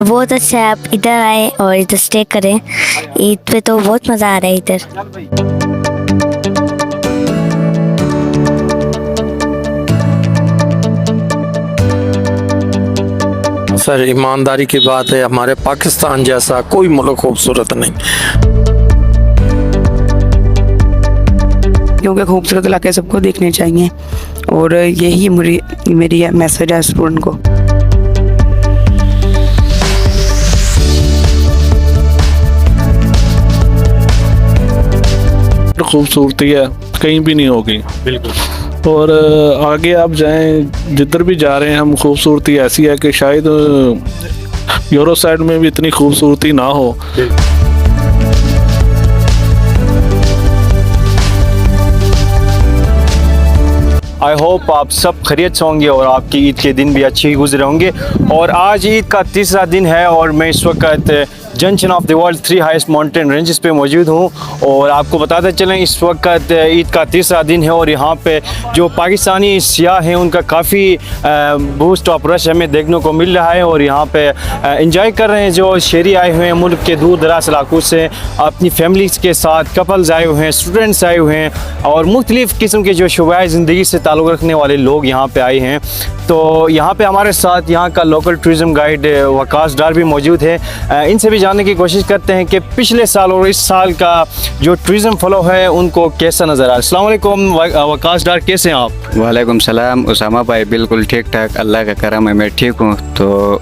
बहुत अच्छा है, आप इधर आए और इधर स्टे करें। ईद पे तो बहुत मज़ा आ रहा है इधर। सर ईमानदारी की बात है, हमारे पाकिस्तान जैसा कोई मुल्क खूबसूरत नहीं। क्योंकि खूबसूरत इलाके सबको देखने चाहिए और यही मेरी मैसेज है स्टूडेंट को। खूबसूरती है कहीं भी नहीं होगी। बिल्कुल। और आगे आप जाएं, जिधर भी जा रहे हैं हम, खूबसूरती ऐसी है कि शायद यूरो साइड में भी इतनी खूबसूरती ना हो। आई होप आप सब खैरियत से होंगे और आपकी ईद के दिन भी अच्छे ही गुजरे होंगे। और आज ईद का तीसरा दिन है और मैं इस वक्त junction of the world 3 highest mountain ranges पे मौजूद हूँ। और आपको बताते चलें इस वक्त ईद का तीसरा दिन है और यहाँ पे जो पाकिस्तानी सियाह हैं उनका काफ़ी बूस्ट ऑफ रश हमें देखने को मिल रहा है। और यहाँ पे इंजॉय कर रहे हैं जो शहरी आए हुए हैं मुल्क के दूर दराज इलाकों से, अपनी फैमिलीज़ के साथ, कपल्स आए हुए हैं, स्टूडेंट्स आए हुए हैं और मुख्तलिफ़ किस्म के जो शुबाए ज़िंदगी से ताल्लुक़ रखने वाले लोग यहाँ पे आए हैं। तो यहाँ पे हमारे साथ यहाँ का लोकल टूरिज़म गाइड वकास डार भी मौजूद है। इनसे भी जानने की कोशिश करते हैं कि पिछले साल और इस साल का जो टूरिज़म फ्लो है उनको कैसा नज़र आ रहा है। अस्सलाम वालेकुम वकास डार, कैसे हैं आप? वालेकुम सलाम उसामा भाई, बिल्कुल ठीक ठाक, अल्लाह का करम है, मैं ठीक हूँ। तो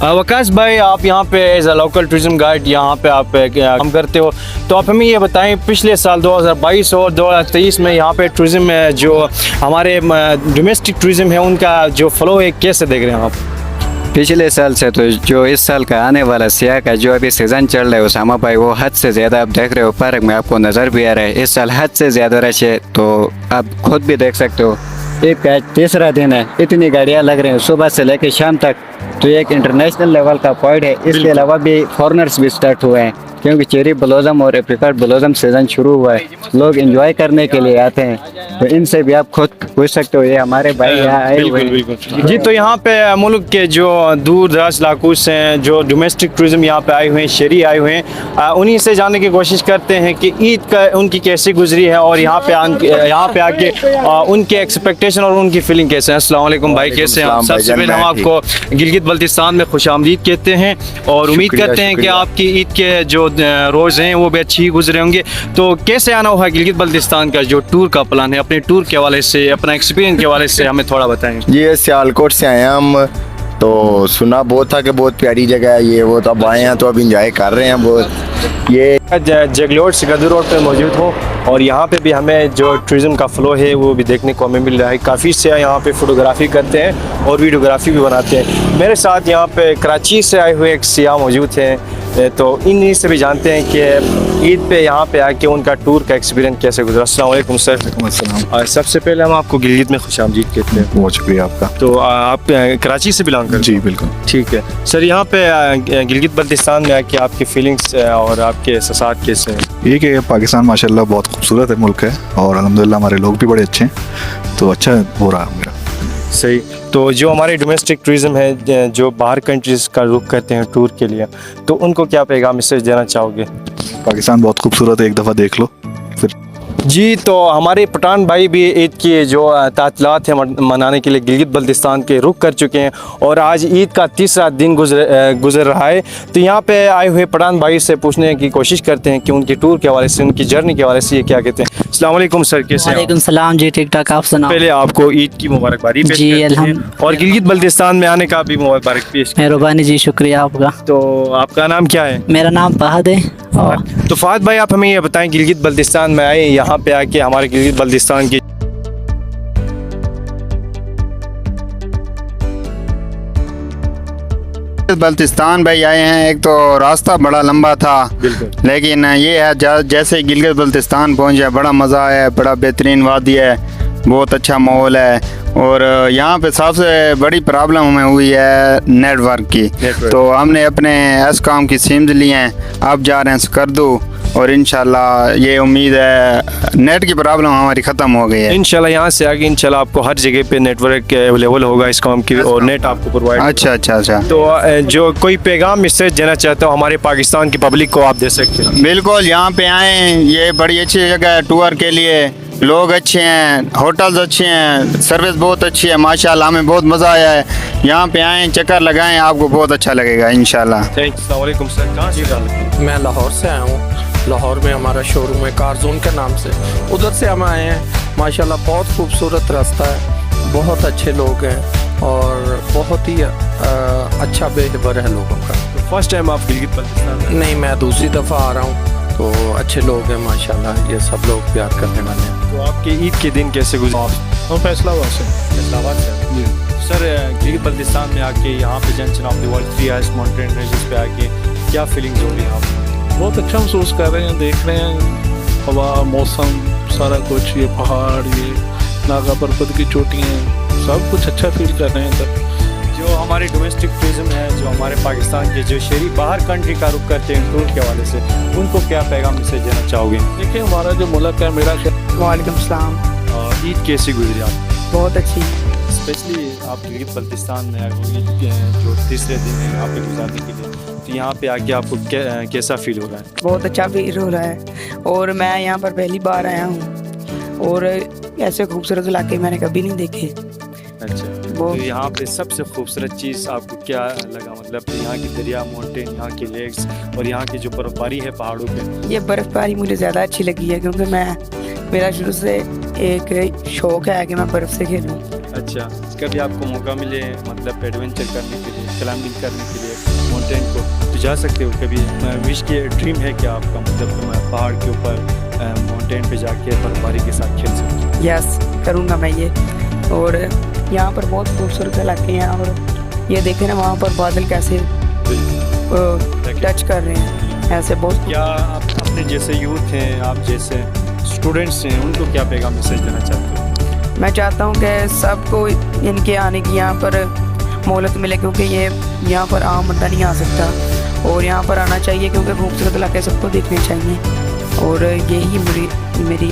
वकास भाई, आप यहाँ पे as a local tourism guide यहाँ पे आप काम करते हो, तो आप हमें ये बताएं पिछले साल 2022 और 2023 में यहाँ पे टूरिज़म जो हमारे डोमेस्टिक टूरिज़म है उनका जो फ्लो है कैसे देख रहे हैं आप? पिछले साल से तो जो इस साल का आने वाला सियाह का जो अभी सीज़न चल रहा है उसामा भाई, वो हद से ज़्यादा आप देख रहे हो, पार्क में आपको नज़र भी आ रहा है। इस साल हद से ज़्यादा रश है, तो आप खुद भी देख सकते हो। एक तीसरा दिन है, इतनी गाड़ियाँ लग रही हैं सुबह से लेकर शाम तक, तो एक इंटरनेशनल लेवल का पॉइंट है। इसके अलावा भी फॉरेनर्स भी स्टार्ट हुए हैं क्योंकि चेरी ब्लॉसम और एप्रिकॉट ब्लॉसम सीज़न शुरू हुआ है, लोग एंजॉय करने के लिए आते हैं। तो इनसे भी आप खुद पूछ सकते हो, ये हमारे भाई यहाँ आए हुए हैं। जी, तो यहाँ पे मुल्क के जो दूर दराज इलाकों से जो डोमेस्टिक टूरिज़म यहाँ पे आए हुए हैं, शहरी आए हुए हैं, उन्हीं से जानने की कोशिश करते हैं कि ईद का उनकी कैसी गुजरी है और यहाँ पे आके उनके एक्सपेक्टेशन और उनकी फीलिंग कैसे है। अस्सलाम वालेकुम भाई, कैसे हैं आप? सबसे पहले हम आपको गिलगित बल्तिस्तान में खुशामदीद कहते हैं और उम्मीद करते हैं कि आपकी ईद के जो रोज़ हैं वो भी अच्छी गुजरे होंगे। तो कैसे आना हुआ गिलगित बल्तिस्तान का जो टूर का प्लान है, अपने टूर के हवाले से, अपना एक्सपीरियंस के हवाले से हमें थोड़ा बताएं। ये सियालकोट से आए हैं हम, तो सुना बहुत था कि बहुत प्यारी जगह है ये वो, तो अब आए हैं तो अब इंजॉय कर रहे हैं बहुत। ये जगलोट सिकंदर रोड पे मौजूद हूँ और यहाँ पे भी हमें जो टूरिज़म का फ्लो है वो भी देखने को हमें मिल रहा है। काफ़ी से यहाँ पे फ़ोटोग्राफ़ी करते हैं और वीडियोग्राफी भी बनाते हैं। मेरे साथ यहाँ पे कराची से आए हुए एक सियाह मौजूद हैं, तो इन्हीं से भी जानते हैं कि ईद पे यहाँ पे आके उनका टूर का एक्सपीरियंस कैसे गुजरा। अस्सलाम वालेकुम सर। और सबसे पहले हम आपको गिलगित में खुशामदीद कहते हैं। बहुत शुक्रिया आपका। तो आप कराची से बिलोंग करते हैं? जी बिल्कुल। ठीक है सर, यहाँ पे गिलगित बल्तिस्तान में आके आपकी फीलिंग्स और आपके एहसास कैसे हैं? ये कि पाकिस्तान माशाल्लाह बहुत खूबसूरत है मुल्क है और अल्हम्दुलिल्लाह हमारे लोग भी बड़े अच्छे हैं, तो अच्छा हो रहा है मेरा। सही। तो जो हमारे डोमेस्टिक टूरिज़म है जो बाहर कंट्रीज़ का रुख करते हैं टूर के लिए, तो उनको क्या पैगाम मैसेज देना चाहोगे? पाकिस्तान बहुत खूबसूरत है, एक दफ़ा देख लो फिर। जी, तो हमारे पठान भाई भी ईद की जो तातीलात है मनाने के लिए गिलगित बल्तिस्तान के रुख कर चुके हैं और आज ईद का तीसरा दिन गुजर रहा है। तो यहाँ पे आए हुए पठान भाई से पूछने की कोशिश करते हैं कि उनके टूर के हवाले से, उनकी जर्नी के हवाले से ये क्या कहते हैं। अस्सलाम वालेकुम सर, कैसे हैं? वालेकुम सलाम जी, ठीक ठाक, आप सुनाओ? पहले आपको ईद की मुबारकबादी पेश जी, करते हैं और गिलगित बल्तिस्तान में आने का भी मुबारक पेश। मेहरबानी जी, शुक्रिया आपका। तो आपका नाम क्या है? मेरा नाम फहद है। तो फहद भाई, आप हमें ये बताएं, गिलगित बल्तिस्तान में आए, यहाँ पे आके हमारे गिलगित बल्तिस्तान की बल्तिस्तान भाई आए हैं। एक तो रास्ता बड़ा लंबा था, लेकिन ये है जैसे गिलगित बल्तिस्तान पहुंचे बड़ा मज़ा आया, बड़ा बेहतरीन वादी है, बहुत अच्छा माहौल है। और यहाँ पे सबसे बड़ी प्रॉब्लम हमें हुई है नेटवर्क की। तो हमने अपने एसकॉम की सिम्स लिए हैं, अब जा रहे हैं स्कर्दू, और इंशाल्लाह ये उम्मीद है नेट की प्रॉब्लम हमारी ख़त्म हो गई है। इंशाल्लाह यहाँ से आगे इंशाल्लाह आपको हर जगह पे नेटवर्क अवेलेबल होगा इस काम की और नेट आपको प्रोवाइड। अच्छा अच्छा अच्छा। तो जो कोई पैगाम मैसेज देना चाहते हो हमारे पाकिस्तान की पब्लिक को आप दे सकते हैं। बिल्कुल, यहाँ पे आएँ, ये बड़ी अच्छी जगह है टूर के लिए, लोग अच्छे हैं, होटल्स अच्छे हैं, सर्विस बहुत अच्छी है माशाल्लाह, हमें बहुत मज़ा आया है। यहाँ पे आएँ, चक्कर लगाएं, आपको बहुत अच्छा लगेगा इंशाल्लाह। अस्सलाम वालेकुम सर, कहाँ से? मैं लाहौर से आया हूँ। लाहौर में हमारा शोरूम है कारजोन के नाम से, उधर से हम आए हैं। माशाल्लाह बहुत खूबसूरत रास्ता है, बहुत अच्छे लोग हैं और बहुत ही अच्छा बिहेवियर है लोगों का। फर्स्ट टाइम आप गिलगित बल्तिस्तान? नहीं, मैं दूसरी दफ़ा आ रहा हूँ। तो अच्छे लोग हैं माशाल्लाह, ये सब लोग प्यार करने वाले हैं। तो आपके ईद के दिन कैसे गुजरे? हम फैसलाबाद से। फैसलाबाद से जी सर, गिलगित बल्तिस्तान में आके यहाँ पे junction of the world 3 highest mountain ranges पे आके क्या फीलिंग्स हो रही है आप? बहुत अच्छा महसूस कर रहे हैं, देख रहे हैं हवा, मौसम, सारा कुछ, ये पहाड़, ये नागा पर्वत की चोटियाँ, सब कुछ अच्छा फील कर रहे हैं इधर। जो हमारे डोमेस्टिक टूरिज्म है, जो हमारे पाकिस्तान के जो शहरी बाहर कंट्री का रुख करते हैं टूर के हवाले से, उनको क्या पैगाम मैसेज देना चाहोगे? देखिए हमारा जो मुल्क है, मेरा शहर। वालेकुम सलाम। ईद कैसी गुजरी आप? बहुत अच्छी। स्पेशली आप गिलगित बल्तिस्तान में आए होंगे जो तीसरे दिन है यहाँ पे गुजारने के लिए, तो यहाँ पे आके आपको कैसा फील हो रहा है? बहुत अच्छा फील हो रहा है और मैं यहाँ पर पहली बार आया हूँ और ऐसे खूबसूरत इलाके मैंने कभी नहीं देखे। अच्छा, तो यहाँ पे सबसे खूबसूरत चीज़ आपको क्या लगा? मतलब यहाँ की दरिया, माउंटेन, यहाँ के लेक्स और यहाँ की जो बर्फबारी है पहाड़ों पे? ये बर्फ़बारी मुझे ज़्यादा अच्छी लगी है क्योंकि मेरा शुरू से एक शौक़ है कि मैं बर्फ़ से खेलूँ। अच्छा, कभी आपको मौका मिले मतलब एडवेंचर करने के लिए, क्लाइंबिंग करने के लिए माउंटेन को, तो जा सकते हो कभी? विश के ड्रीम है क्या आपका, मतलब पहाड़ के ऊपर माउंटेन पे जाके बर्फबारी के साथ खेल सकते? यस, करूँगा मैं ये। और यहाँ पर बहुत खूबसूरत इलाके हैं और ये देखें ना वहाँ पर बादल कैसे टच कर रहे हैं, ऐसे बहुत। क्या आप अपने जैसे यूथ हैं, आप जैसे स्टूडेंट्स हैं, उनको क्या पैगाम मैसेज देना चाहते हो? मैं चाहता हूँ कि सबको इनके आने की यहाँ पर मोहलत मिले क्योंकि ये यहाँ पर आम बंदा नहीं आ सकता और यहाँ पर आना चाहिए क्योंकि खूबसूरत इलाके सबको देखने चाहिए और यही मेरी